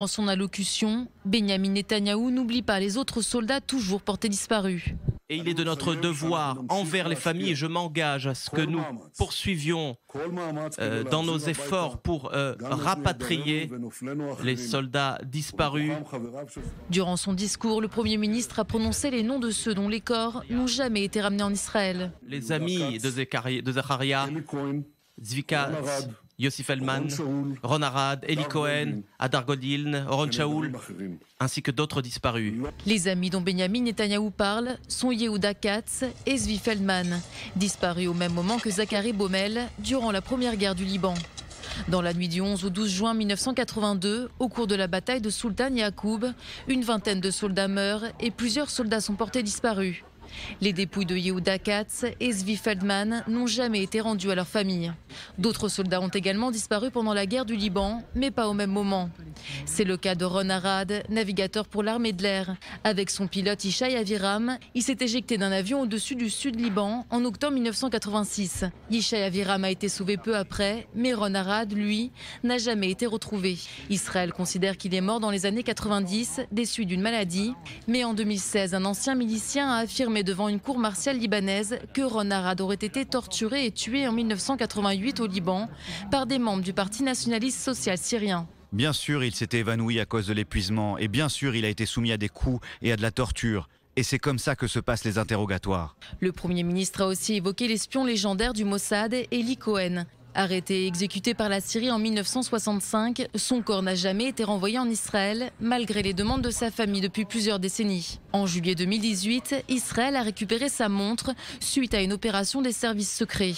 Dans son allocution, Benyamin Netanyahou n'oublie pas les autres soldats toujours portés disparus. Et il est de notre devoir envers les familles, et je m'engage à ce que nous poursuivions dans nos efforts pour rapatrier les soldats disparus. Durant son discours, le Premier ministre a prononcé les noms de ceux dont les corps n'ont jamais été ramenés en Israël. Les amis de Zacharia, Zvika, Yossi Feldman, Ron Arad, Eli Cohen, Hadar Goldin, Oron Shaul, ainsi que d'autres disparus. Les amis dont Benyamin Netanyahou parle sont Yehuda Katz et Zvi Feldman, disparus au même moment que Zachary Baumel durant la première guerre du Liban. Dans la nuit du 11 au 12 juin 1982, au cours de la bataille de Sultan Yacoub, une vingtaine de soldats meurent et plusieurs soldats sont portés disparus. Les dépouilles de Yehuda Katz et Zvi Feldman n'ont jamais été rendues à leur famille. D'autres soldats ont également disparu pendant la guerre du Liban, mais pas au même moment. C'est le cas de Ron Arad, navigateur pour l'armée de l'air. Avec son pilote Yishai Aviram, il s'est éjecté d'un avion au-dessus du sud Liban en octobre 1986. Yishai Aviram a été sauvé peu après, mais Ron Arad, lui, n'a jamais été retrouvé. Israël considère qu'il est mort dans les années 90, déçu d'une maladie. Mais en 2016, un ancien milicien a affirmé devant une cour martiale libanaise que Ron Arad aurait été torturé et tué en 1988 au Liban par des membres du Parti nationaliste social syrien. Bien sûr, il s'était évanoui à cause de l'épuisement et bien sûr, il a été soumis à des coups et à de la torture. Et c'est comme ça que se passent les interrogatoires. Le Premier ministre a aussi évoqué l'espion légendaire du Mossad, Eli Cohen. Arrêté et exécuté par la Syrie en 1965, son corps n'a jamais été renvoyé en Israël, malgré les demandes de sa famille depuis plusieurs décennies. En juillet 2018, Israël a récupéré sa montre suite à une opération des services secrets.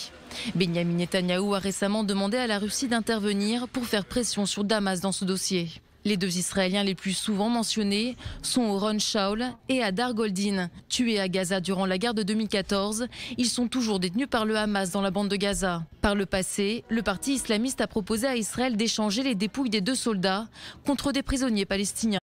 Benyamin Netanyahou a récemment demandé à la Russie d'intervenir pour faire pression sur Damas dans ce dossier. Les deux Israéliens les plus souvent mentionnés sont Oron Shaul et Hadar Goldin. Tués à Gaza durant la guerre de 2014, ils sont toujours détenus par le Hamas dans la bande de Gaza. Par le passé, le parti islamiste a proposé à Israël d'échanger les dépouilles des deux soldats contre des prisonniers palestiniens.